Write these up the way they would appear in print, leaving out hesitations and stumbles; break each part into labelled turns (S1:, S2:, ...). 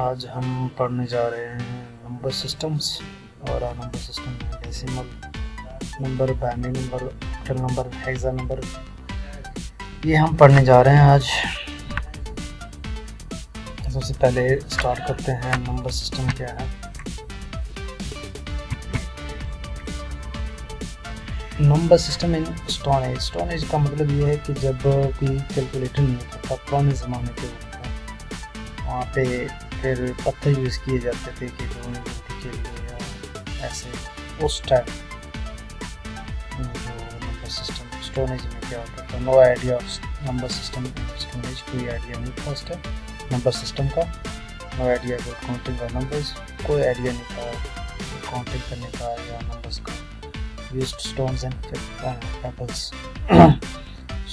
S1: आज हम पढ़ने जा रहे हैं नंबर सिस्टम्स और नंबर सिस्टम में decimal number, binary number, octal number, hexa number, ये हम पढ़ने जा रहे हैं आज। सबसे पहले स्टार्ट करते हैं नंबर सिस्टम क्या है। Number system in stone age. Stone age का मतलब ये है कि जब कोई कैलकुलेटर नहीं होता था पुराने ज़माने के वक्त, वहाँ पे फिर पत्थर यूज़ किए जाते थे कि गिनती के लिए या ऐसे। उस टाइम जो नंबर सिस्टम स्टोन एज में क्या होता था, no idea of number system stone age, कोई आइडिया नहीं था उस टाइम नंबर सिस्टम का। No idea about counting of numbers, कोई आइडिया नहीं था काउंटिंग करने का या नंबर्स का। used stones and pebbles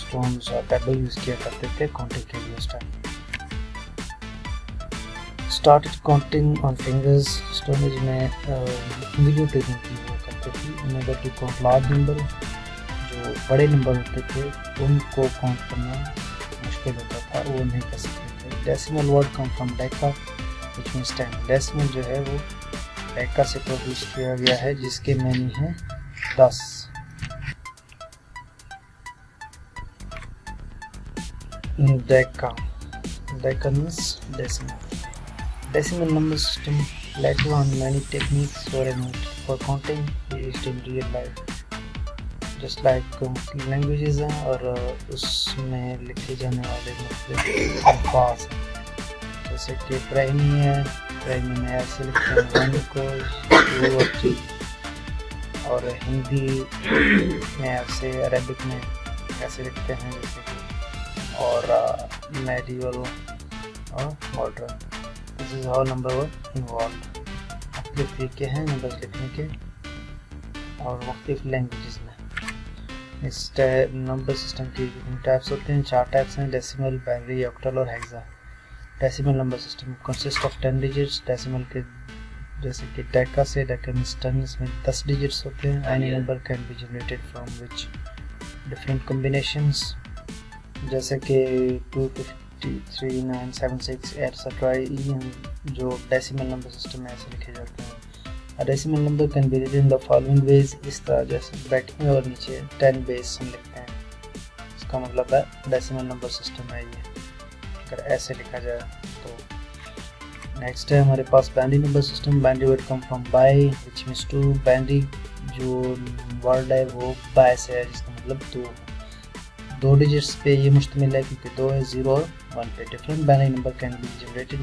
S1: stones और pebble यूज़ किया करते थे काउंटिंग के लिए उस time. started counting on fingers। Stone age में वीडियो टेकिंग की हुआ करते थे। in order to count large number, जो बड़े नंबर होते थे उनको काउंट करना मुश्किल होता था, वो नहीं कर सकते थे। Decimal word come from Deka which means 10। Decimal जो है वो डेका से प्रोड्यूस किया गया है जिसके मीनिंग है 10। Deka means decimal. Decimal number system later on many techniques were invented for counting used in real life, just like languages हैं और उसमें लिखे जाने वाले मुख्तलिफ अल्फाज हैं, जैसे कि प्राइमी है, प्राइमी में ऐसे लिखते हैं 1 को 2 और 3, और हिंदी में ऐसे, अरबिक में ऐसे लिखते हैं जैसे कि, और मेडिवल और modern. This is how number were involve. मुख्तलिफ तरीके हैं नंबर्स लिखने के और मुख्तलिफ लैंग्वेजेस में। इस नंबर सिस्टम की टाइप्स होते हैं, 4 टाइप्स हैं, डेसिमल, बाइनरी, ऑक्टल और hexa. Decimal number system consist of 10 digits. Decimal के जैसे कि डेका से, डेका मींस 10, इसमें 10 डिजिट्स होते हैं। Any number can be generated from which different combinations, जैसे कि 253, 9, 7, 6 एटसेट्रा। जो डेसिमल नंबर सिस्टम में ऐसे लिखे जाते हैं। Decimal number can be written in the following ways. इस तरह जैसे ब्रैकेट में और नीचे 10 बेस हम लिखते हैं, इसका मतलब है डेसिमल नंबर सिस्टम है ये, अगर ऐसे लिखा जाए तो। नेक्स्ट है हमारे पास binary number system. Binary word come from bi which means 2। Binary जो वर्ड है वो बाय से है, जिसका मतलब 2 डिजिट्स पे ये मुश्तमिल है, क्योंकि 2 है, 0 और 1 पे। Different binary number can be generated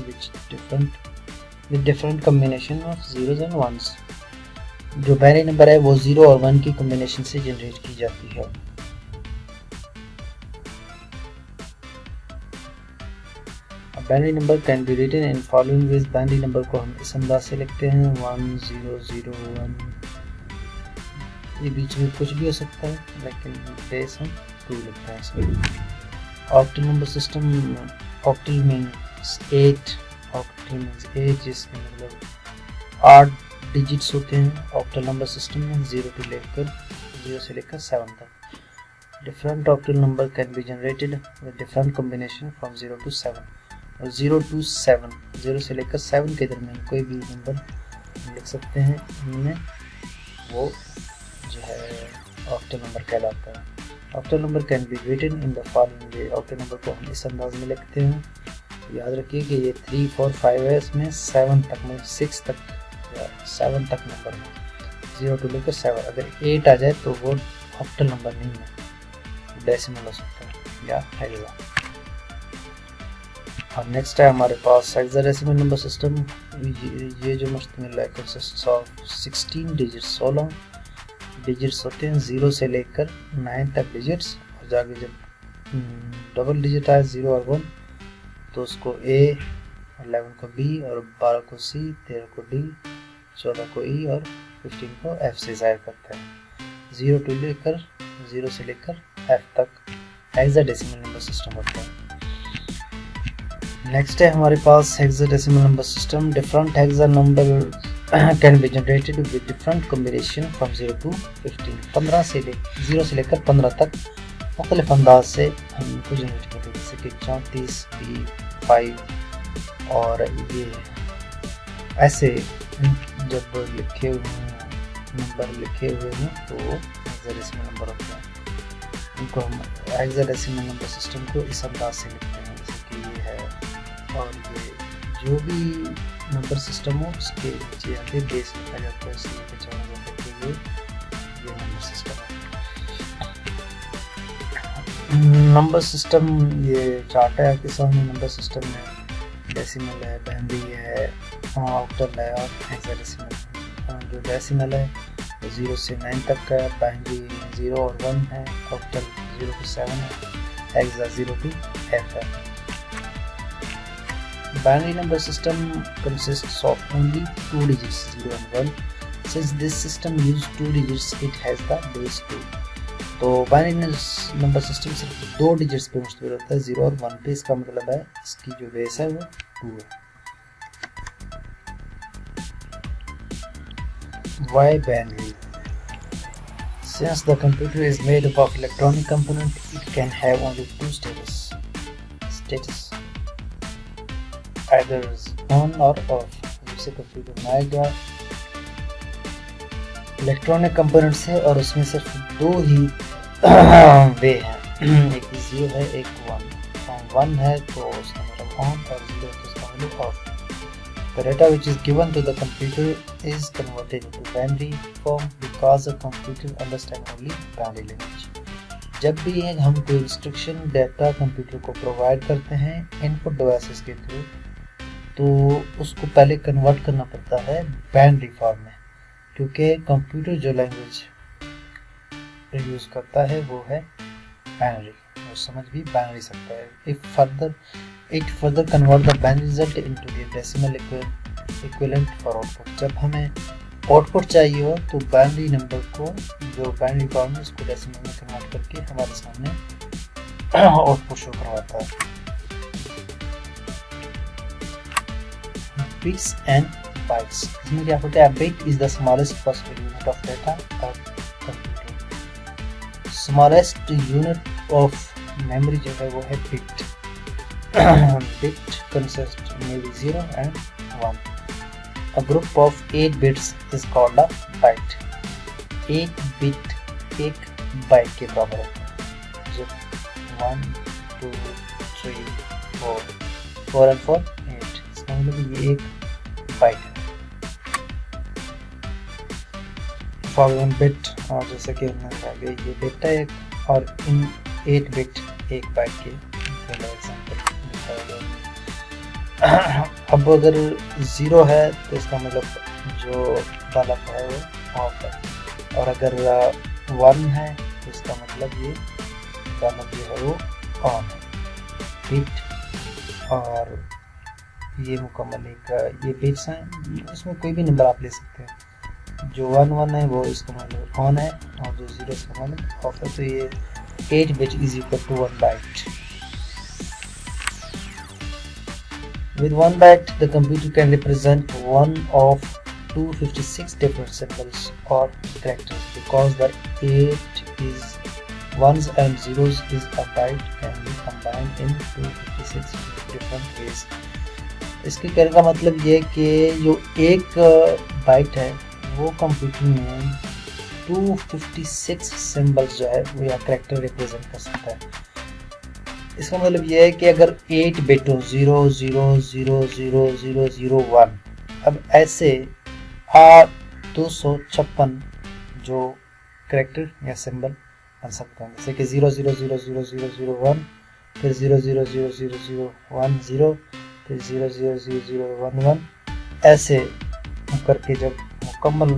S1: with different combination of zeros and ones. जो बाइनरी नंबर है वो 0 और 1 की कम्बिनेशन से जनरेट की जाती है। Binary number can be written in following ways. Binary number को हम इस अंदाज से लिखते हैं 1 0 0 1। ये बीच में कुछ भी हो सकता है, लेकिन बेस हम 2 लिखते हैं इसमें। Octal number system. Octal means 8। Octal means 8, जिसके मतलब 8 डिजिट्स होते हैं ऑक्टल नंबर सिस्टम में, 0 से लेकर 7 तक। Different octal number can be generated with different combination from 0 to 7। और 0 to 7, 0 से लेकर 7 के दरमियान कोई भी नंबर लिख सकते हैं, इनमें वो जो है ऑक्टल नंबर कहलाता है। Octal number can be written in the following way. Octal number को हम इस अंदाज में लिखते हैं, याद रखिए कि ये 3 4 5 है, इसमें 7 तक में 6 तक या 7 तक नंबर में 0 to लेकर 7। अगर 8 आ जाए तो वो ऑक्टल नंबर नहीं है, डेसिमल हो सकता है या हेक्सा। और नेक्स्ट है हमारे पास हेक्साडेसिमल नंबर सिस्टम। ये जो मुश्तमिल है कंसिस्ट ऑफ 16 डिजिट्स, 16 डिजिट्स होते हैं, 0 से लेकर 9 तक डिजिट्स। और जाके जब डबल डिजिट आए 0 और 1 तो उसको A, 11 को B और 12 को C, 13 को D, 14 को E और 15 को F से ज़ाहिर करते हैं। 0 से लेकर F तक हेक्साडेसिमल नंबर सिस्टम होता है। नेक्स्ट है हमारे पास hexadecimal number system. Different hexa number can be generated with different combination from 0 to 15। 0 से लेकर 15 तक मुख्तलिफ अंदाज से हम इनको जनरेट करते हैं, जैसे कि 34, B, 5 और ये ऐसे जब लिखे हुए नंबर लिखे हुए हैं तो हेक्साडेसिमल नंबर होते हैं। इनको हम हेक्साडेसिमल नंबर सिस्टम को इस अंदाज से लिखते हैं जैसे कि ये है, और ये जो भी नंबर सिस्टम हो उसके नीचे यहाँ पे बेस लिखा जाता है, इसलिए पहचाना जाता है कि ये नंबर सिस्टम है। नंबर सिस्टम ये चार्ट है आपके सामने। नंबर सिस्टम में डेसिमल है, बाइनरी है, ऑक्टल है और हेक्साडेसिमल। जो डेसिमल है 0 से 9 तक का है, बाइनरी 0 और 1 है, ऑक्टल 0 to 7 है, हेक्सा 0 to F है। Binary number system consists of only 2 digits 0 and 1. Since this system uses 2 digits, it has the base 2. तो बाइनरी नंबर सिस्टम सिर्फ 2 डिजिट्स पे मुश्तमिल होता है, 0 और 1 पे। इसका मतलब है इसकी जो बेस है वो 2 है। Why binary? Since the computer is made up of electronic component, it can have only 2 status, either on or off। जिसे कंप्यूटर बनाएगा इलेक्ट्रॉनिक कंपोनेंट्स है और उसमें सिर्फ 2 ही वे हैं, एक 0 है एक 1। 1 है तो उसका मतलब ऑन और 0 तो उसका मतलब of. The data which is given to the computer is converted into binary form because the computer understands only binary language। जब भी हम कोई इंस्ट्रक्शन डाटा कंप्यूटर को प्रोवाइड करते हैं इनपुट डिवाइसेस के थ्रू, तो उसको पहले कन्वर्ट करना पड़ता है बाइनरी फॉर्म में, क्योंकि कंप्यूटर जो लैंग्वेज यूज़ करता है वो है बाइनरी, वो समझ भी बाइनरी सकता है। It further convert the binary result into the decimal equivalent for output। जब हमें आउटपुट चाहिए हो तो बाइनरी नंबर को जो बाइनरी फॉर्म है उसको डेसिमल में कन्वर्ट करके हमारे सामने आउटपुट शो करवाता है। Bits and bytes, इसमें क्या होता है? Bit is the smallest possible unit of data of computer। Smallest unit of memory जो है वो है bit। Bit consists maybe 0 and 1। A group of 8 bits is called a byte। 8 bit एक bite के बराबर होता है। जो 1 2 3 4 4 and 4 8, इसका मतलब ये एक बाइट है। For 1 bit, और जैसे कि हमने कहा ये बिट है एक, और इन 8 बिट एक बाइट के एग्जांपल। अब अगर 0 है तो इसका मतलब जो बल्ब है वो ऑफ है, और अगर 1 है तो इसका मतलब ये बल्ब जो है वो ऑन है। बिट और ये मुकम्मल एक ये बिट्स हैं, इसमें कोई भी नंबर आप ले सकते हैं। जो 1 है वो इसका मतलब ऑन है, और जो 0 इसका मतलब ऑफ है। तो ये 8 bit is equal to 1 byte। With 1 byte, the computer can represent one of 256 different symbols or characters। Because the 8 is ones and zeros is a byte can be combined in 256 different ways। इसके कहने का मतलब ये कि जो एक bite है वो कंप्यूटर में 256 सिंबल्स जो है वो या कैरेक्टर रिप्रेजेंट कर सकता है। इसका मतलब ये है कि अगर 8 बिट हो 0 0 0 0 0 0 1, अब ऐसे 256 जो कैरेक्टर या सिंबल बन सकते हैं, जैसे कि 0 0 0 0 0 0 1, फिर 0 0 0 0 0 1 0, फिर 0 0 0 0 1 1, ऐसे करके जब मुकम्मल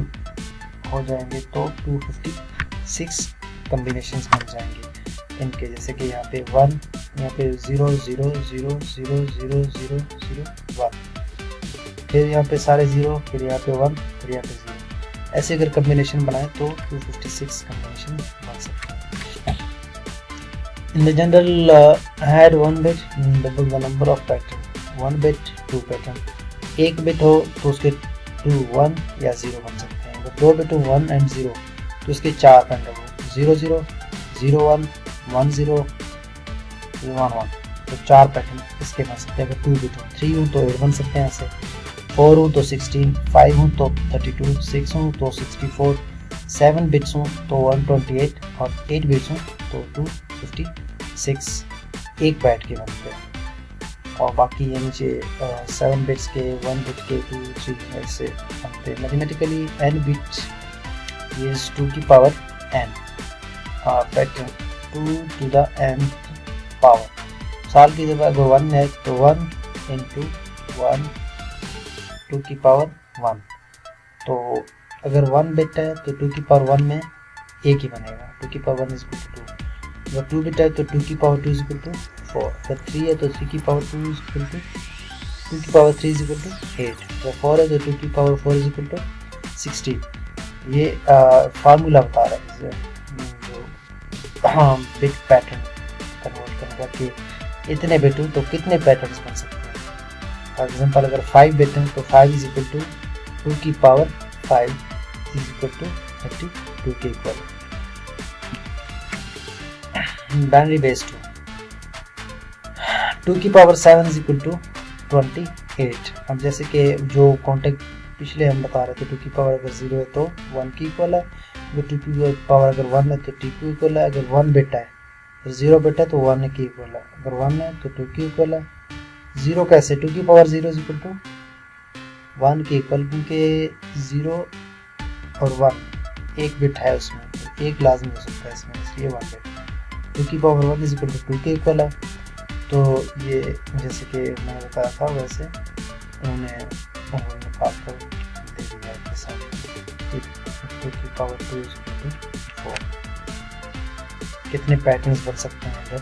S1: हो जाएंगे तो 256 कम्बिनेशंस बन जाएंगे इनके। जैसे कि यहाँ पे 1, यहाँ पे 0 0 0 0 0 0 0 1, फिर यहाँ पे सारे 0, फिर यहाँ पे 1, फिर यहाँ पे 0। ऐसे अगर कम्बिनेशन बनाए तो 256 कम्बिनेशन बन सकते हैं। In the general had 1 bit double the number of pattern। 1 bit 2 pattern. एक बिट हो तो उसके 2 1 या 0 बन सकते हैं। अगर 2 बिट हो 1 and 0 तो उसके 4 पैटर्न हो 0 0 0 1 1 0 1 1, तो 4 पैटर्न इसके बन सकते हैं। अगर 2 बिट हो 3 हो तो 8 बन सकते हैं ऐसे। 4 हूँ तो 16, 5 हूँ तो 32, 6 हूँ तो 64, 7 बिट्स हूँ तो 128 और 8 बिट्स हूँ तो 256 एक बाइट के बनते हैं। और बाकी ये नीचे 7 बिट्स के, 1 बिट के, 2, 3 ऐसे बनते हैं। मैथमेटिकली n बिट इज 2 की power n, pattern 2 to the n power. साल की जगह अगर 1 है तो 1 into 1 2 की पावर 1। तो अगर 1 बिट है तो 2 की पावर 1 में एक ही बनेगा, 2 की पावर 1 is equal to 2। अगर 2 बिट है तो 2 की पावर 2 is equal to 4। अगर 3 है तो 3 की पावर 2 is equal to 2 की पावर 3 is equal to 8। अगर 4 है तो 2 की पावर 4 is equal to 16। ये फार्मूला बता रहा है जो बिट पैटर्न कन्वर्ट करने का कि इतने बिट हो तो कितने पैटर्न्स बन सकते हैं। फॉर एग्जांपल अगर 5 बिट है तो 5 is equal to 2 की पावर 5 is equal to 32 के इक्वल। बाइनरी बेस्ड 2 की पावर 7 is equal to 28। अब जैसे कि जो कॉन्टेक्ट पिछले हम बता रहे थे, 2 की पावर अगर 0 है तो 1 की इक्वल है, अगर 2 की पावर अगर 1 है तो 2 की इक्वल है, अगर 1 बिट है 0 बिट है तो 1 की इक्वल है, अगर 1 है तो 2 की इक्वल है। 0 कैसे, 2 की पावर 0 is equal to 1 की इक्वल, क्योंकि 0 और 1 एक बिट है उसमें तो एक लाजमी हो सकता है इसमें, इसलिए 1 बिट। 2 की पावर 1 is equal to 2 के इक्वल है। तो ये जैसे कि मैंने बताया था वैसे उन्होंने निकाल कर दे दिया के साथ। 2 की पावर 2 is equal to 4। कितने पैटर्न्स बन सकते हैं अगर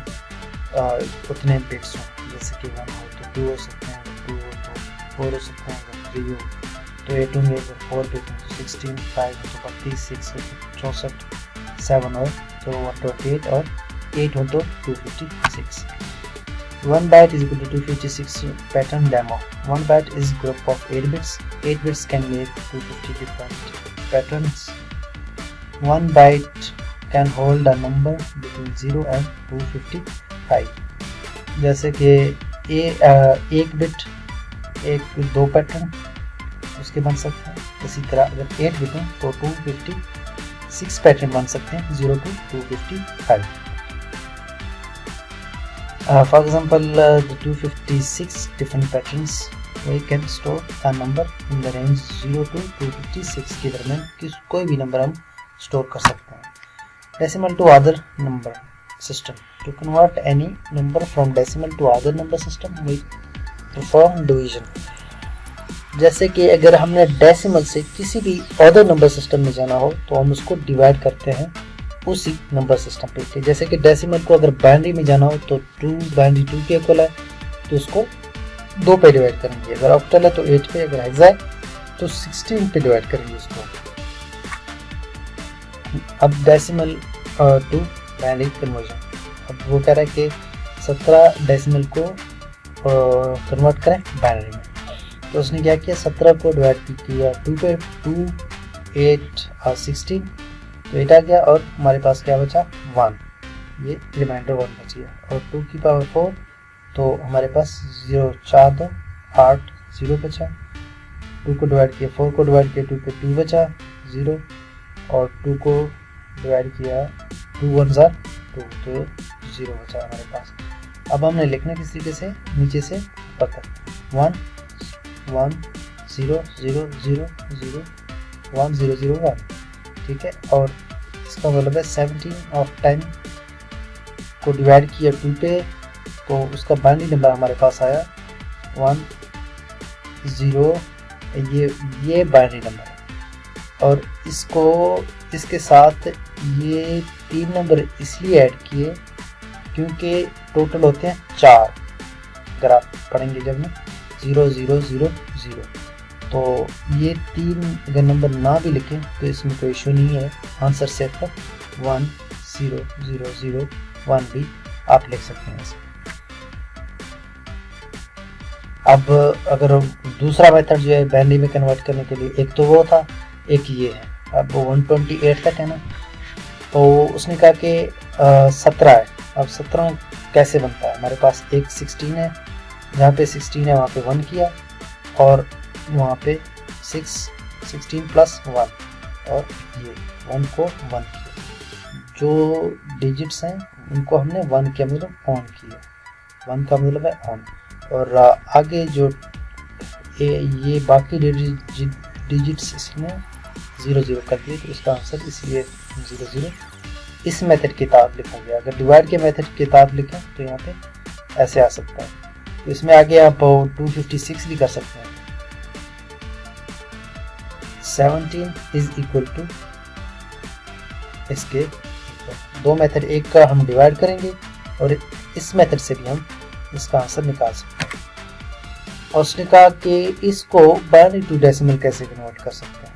S1: उतने बिट्स हों, जैसे कि 1 हो तो 2 हो सकते हैं, अगर 2 हो तो 4 हो सकते हैं, अगर 3 हो तो 8 होंगे, अगर 4 बिट हो तो 16, 5 हो तो 32, 6 हो तो 64, 7 हो तो 128 और 8 हो तो 256। 1 byte is equal to 256 pattern demo. 1 byte is group of 8 bits. 8 bits can make 250 different patterns. 1 byte can hold a number between 0 and 255. जैसे कि एक बिट एक 2 पैटर्न उसके बन सकते हैं। इसी तरह अगर 8 बिट हो तो 256 पैटर्न बन सकते हैं 0 to 255। For example, the 256 different patterns we can store a number in the range 0 to 256 के दरमियान कोई भी नंबर हम स्टोर कर सकते हैं। Decimal to other number system. To convert any number from decimal to other number system, we perform division. जैसे कि अगर हमने डेसिमल से किसी भी अदर नंबर सिस्टम में जाना हो तो हम उसको डिवाइड करते हैं उसी नंबर सिस्टम पे। जैसे कि डेसिमल को अगर बाइनरी में जाना हो तो 2 बाइनरी 2 के इक्वल है तो उसको 2 पे डिवाइड करेंगे, अगर ऑक्टल है तो 8 पे, अगर हेक्सा है तो 16 पे डिवाइड करेंगे उसको। अब डेसिमल टू बाइनरी कन्वर्जन, अब वो कह रहा है कि 17 डेसिमल को कन्वर्ट करें बाइनरी में। तो उसने क्या किया, 17 को डिवाइड किया 2 पे, 2 8 और 16 तो 8 आ गया और हमारे पास क्या बचा 1, ये रिमाइंडर 1 बच गया। और 2 की पावर 4 तो हमारे पास 0 4 2 8 0 बचा। 2 को डिवाइड किया 4 को डिवाइड किया 2 पे 2 बचा 0 और 2 को डिवाइड किया 2 1 2 तो 0 बचा हमारे पास। अब हमने लिखना किस तरीके से, नीचे से ऊपर तक 1 1 0 0 0 0 1 0 0 1, ठीक है। और इसका मतलब है 17 और 10 को डिवाइड किया 2 पे तो उसका बाइनरी नंबर हमारे पास आया 1 0, ये बाइनरी नंबर है। और इसको इसके साथ ये 3 नंबर इसलिए ऐड किए क्योंकि टोटल होते हैं 4, अगर आप पढ़ेंगे जब में 0 0 0 0 तो ये 3 अगर नंबर ना भी लिखें तो इसमें कोई इशू नहीं है, आंसर सेट पर 1 0 0 0 1 भी आप लिख सकते हैं इसमें। अब अगर दूसरा मेथड जो है बाइनरी में कन्वर्ट करने के लिए, एक तो वो था, एक ये है। अब 128 तक है ना, तो उसने कहा कि 17 है। अब 17 कैसे बनता है, हमारे पास एक 16 है, जहाँ पे 16 है वहाँ पे 1 किया और वहाँ पे 16 प्लस 1 और ये 1 को 1 किया, जो डिजिट्स हैं उनको हमने 1 के मतलब ऑन किया, 1 का मतलब है ऑन, और आगे जो ये बाकी डिजिट्स इसने 0 कर दिए, तो इसका आंसर इसलिए 0 0 इस मेथड के तहत लिखोगे। अगर डिवाइड के मेथड के तहत लिखें तो यहाँ पे ऐसे आ सकता है, तो इसमें आगे आप 256 भी कर सकते हैं। 17 इज इक्वल टू इसके दो मेथड, एक का हम डिवाइड करेंगे और इस मेथड से भी हम इसका आंसर निकाल सकते हैं। और उसने कहा कि इसको बाइनरी टू डेसिमल कैसे कन्वर्ट कर सकते हैं।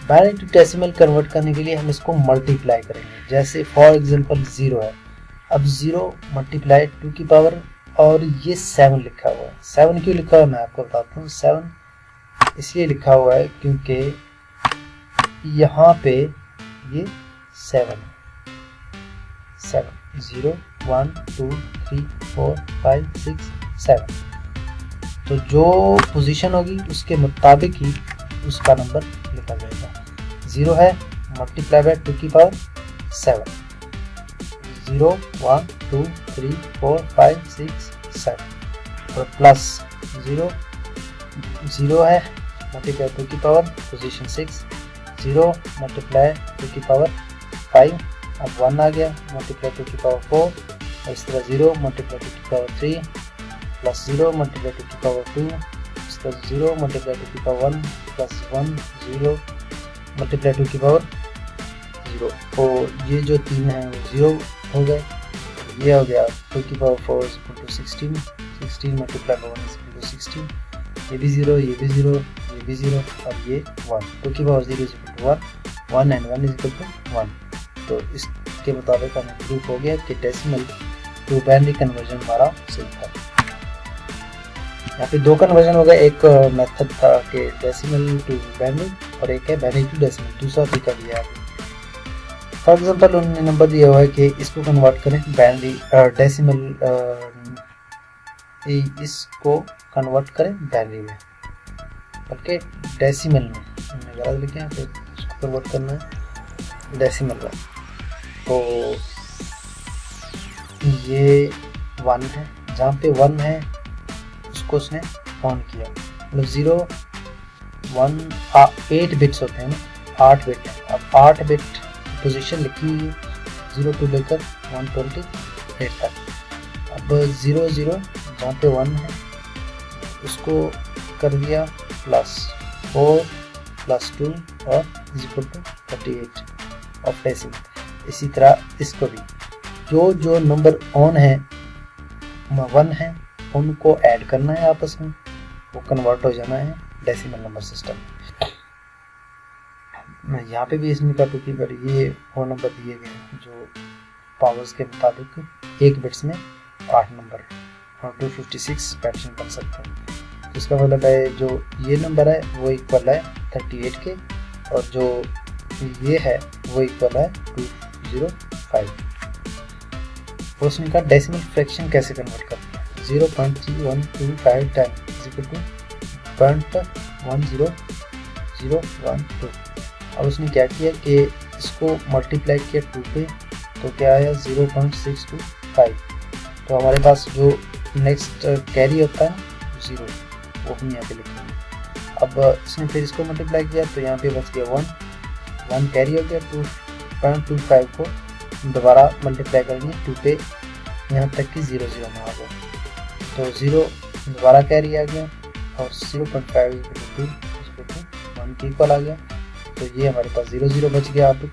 S1: बाइनरी टू डेसिमल कन्वर्ट करने के लिए हम इसको मल्टीप्लाई करेंगे। जैसे फॉर एग्जांपल 0 है, अब 0 मल्टीप्लाई 2 की पावर, और ये 7 लिखा हुआ है। 7 क्यों लिखा हुआ है मैं आपको बताता हूँ। 7 इसलिए लिखा हुआ है क्योंकि यहाँ पे ये 7 0 1 2 3 4 5 6 7, तो जो पोजीशन होगी उसके मुताबिक ही उसका नंबर लिखा जाएगा। 0 है मल्टीप्लाई बाय 2 की पावर 7, 0 1 2 3 4 5 6 7, और प्लस 0 है मल्टीप्लाई 2 की पावर पोजीशन 6, 0 मल्टीप्लाई 2 की पावर 5, अब 1 आ गया मल्टीप्लाई 2 की पावर 4, और इस तरह 0 मल्टीप्लाई 2 की पावर 3 प्लस 0 मल्टीप्लाई 2 की पावर 2, इस तरह 0 मल्टीप्लाई 2 की पावर 1 प्लस 1 0 मल्टीप्लाई 2 की पावर 0, और ये जो 3 है वो 0 हो गए। ये हो गया 2 की power 4 is equal to 16, 16 multiply by 1 is equal to 16, ये भी 0, ये भी 0, ये भी 0, और ये 1, 2 की power 0 is equal to 1, 1 and 1 is equal to 1। तो इसके मुताबिक हमें प्रूफ हो गया कि डेसिमल टू बाइनरी कन्वर्जन हमारा सही था। यहाँ पे दो कन्वर्जन हो गए, एक मेथड था कि डेसिमल टू बाइनरी और एक है बाइनरी टू डेसिमल, दूसरा तरीका दिया है। फॉर एग्जांपल उन्होंने नंबर दिया हुआ है कि इसको कन्वर्ट करें बाइनरी डेसिमल, इसको कन्वर्ट करें बाइनरी में, बल्कि डेसिमल में हमने गलत लिखे हैं, फिर इसको कन्वर्ट करना है डेसिमल में। तो ये 1 है, जहाँ पे 1 है उसको उसने ऑन किया, मतलब 0 1 8 बिट्स होते हैं ना, 8 बिट है। अब 8 बिट पोजीशन लिखी हुई है 0 to लेकर 128 तक। अब 0 0 जहाँ पे 1 है उसको कर दिया प्लस 4 प्लस 2 और is equal to 38 of decimal. इसी तरह इसको भी जो नंबर ऑन है 1 है उनको ऐड करना है आपस में, वो कन्वर्ट हो जाना है डेसिमल नंबर सिस्टम। यहाँ पे भी इसमें का टू की पर ये वो नंबर दिए गए हैं जो पावर्स के मुताबिक एक बिट्स में 8 नंबर और 256 पैटर्न बन सकते हैं। तो इसका मतलब है जो ये नंबर है वो इक्वल है 38 के, और जो ये है वो इक्वल है 205। उसने कहा डेसिमल फ्रैक्शन कैसे कन्वर्ट करते हैं। 0.3125 टाइम इज इक्वल टू 0.10012। अब उसने क्या किया कि इसको मल्टीप्लाई किया 2 पे, तो क्या आया 0.625। तो हमारे पास जो नेक्स्ट कैरी होता है 0, वो हम यहाँ पे लिखेंगे। अब इसने फिर इसको मल्टीप्लाई किया तो यहाँ पे बच गया 1 कैरी हो गया। 2.25 को दोबारा मल्टीप्लाई करेंगे 2 पे, यहाँ तक कि 0 0 में आ गया, तो 0 दोबारा कैरी आ गया और 0.5 2 1 के इक्वल आ गया। तो ये हमारे पास 0 0 बच गया। अब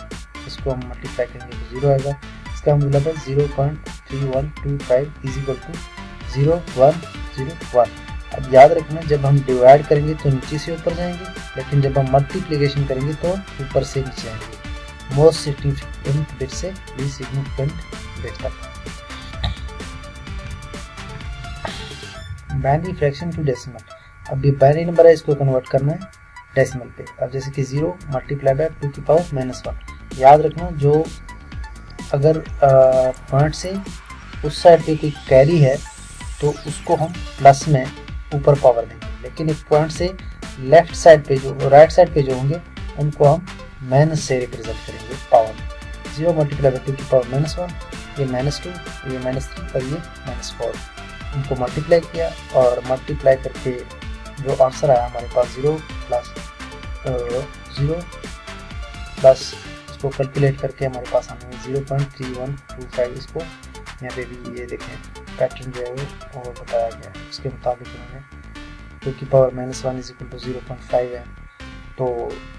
S1: इसको हम मल्टीप्लाई करेंगे तो 0 आएगा। इसका मतलब है 0.3125 इज इक्वल टू 0101। अब याद रखना जब हम डिवाइड करेंगे तो नीचे से ऊपर जाएंगे, लेकिन जब हम मल्टीप्लिकेशन करेंगे तो ऊपर से नीचे आएंगे, मोस्ट सिग्निफिकेंट बिट से लीस्ट सिग्निफिकेंट बिट तक। Binary fraction to decimal. अब ये बाइनरी नंबर है, इसको कन्वर्ट करना है डेसिमल पे। अब जैसे कि 0 मल्टीप्लाई बाय 2 की पावर -1। याद रखना जो अगर पॉइंट से उस साइड पे कोई कैरी है तो उसको हम प्लस में ऊपर पावर देंगे, लेकिन एक पॉइंट से लेफ्ट साइड पे जो राइट साइड पे जो होंगे उनको हम माइनस से रिप्रेजेंट करेंगे पावर। 0 मल्टीप्लाई बाई 2 की पावर -1, ये -2, ये -3 और ये -4, उनको मल्टीप्लाई किया और मल्टीप्लाई करके जो आंसर आया हमारे पास 0 प्लस इसको कैलकुलेट करके हमारे पास हमें 0.3125, इसको यहाँ पे भी ये देखें पैटर्न जो है वो बताया गया है। उसके मुताबिक उन्होंने 2 की पावर -1 इज इक्वल टू 0.5 है, तो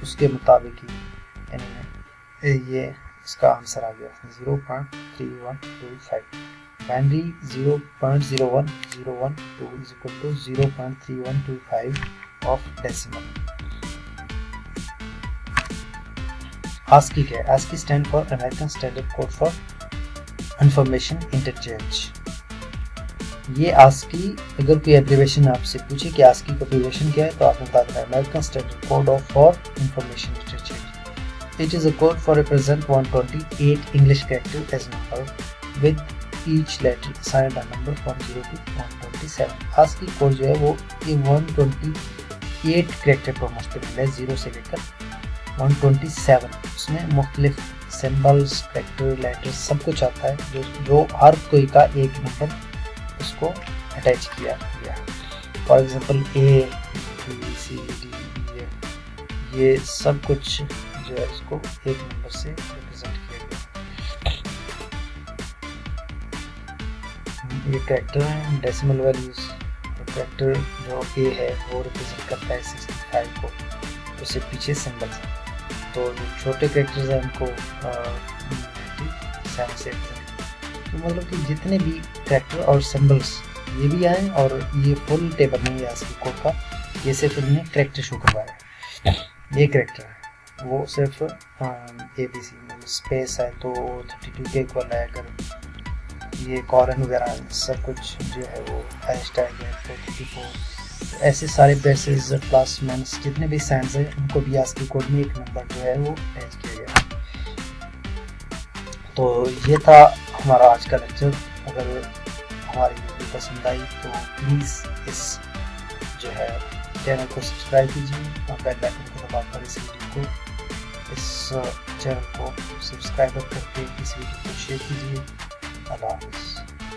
S1: उसके मुताबिक ही यानी ये इसका आंसर आ गया 0.3125। Binary 0.01012 is equal to 0.3125 of decimal. ASCII क्या है? ASCII stand for American Standard Code for Information Interchange. ये ASCII अगर कोई एब्रिवेशन आपसे पूछे कि ASCII का एब्रिवेशन क्या है तो आपने बता देना American Standard Code for Information interchange. It is a code for represent 128 English characters as number with each letter assigned a number from 0 to 127। ASCII code जो है वो ये 128 कैरेक्टर पर मुश्तमिल है, 0 से लेकर 127। उसमें मुख्तलिफ सिंबल्स, कैरेक्टर, लेटर्स सब कुछ आता है जो हर कोई का एक नंबर उसको अटैच किया गया है। For example A, B, C, D, E, F, ये सब कुछ जो है इसको एक नंबर से रिप्रेजेंट किया गया। ये कैरेक्टर है डेसिमल वैल्यूज। कैरेक्टर जो A है वो रिप्रेजेंट करता है 65 को, उससे पीछे सिंबल्स हैं। तो जो छोटे कैरेक्टर्स हैं उनको 97 से रिप्रेजेंट। तो मतलब कि जितने भी कैरेक्टर और सिंबल्स ये भी आए और ये फुल टेबल नहीं है ASCII कोड का, ये सिर्फ इन्होंने कैरेक्टर शो करवाया है। ये कैरेक्टर है वो सिर्फ ABC मतलब स्पेस है तो 32 के इक्वल है। अगर ये कॉलन वगैरह सब कुछ जो है वो हैशटैग है 434, ऐसे सारे ब्रेसेस प्लस माइनस जितने भी साइंस हैं उनको भी ASCII कोड में एक नंबर जो है वो अटैच किया गया है। तो ये था हमारा आज का लेक्चर। अगर हमारी वीडियो पसंद आई तो प्लीज़ इस जो है चैनल को सब्सक्राइब कीजिए और बेल आइकन को दबाकर इस वीडियो को इस चैनल को सब्सक्राइब करके इस वीडियो को शेयर कीजिए। अल्लाह हाफ़िज़।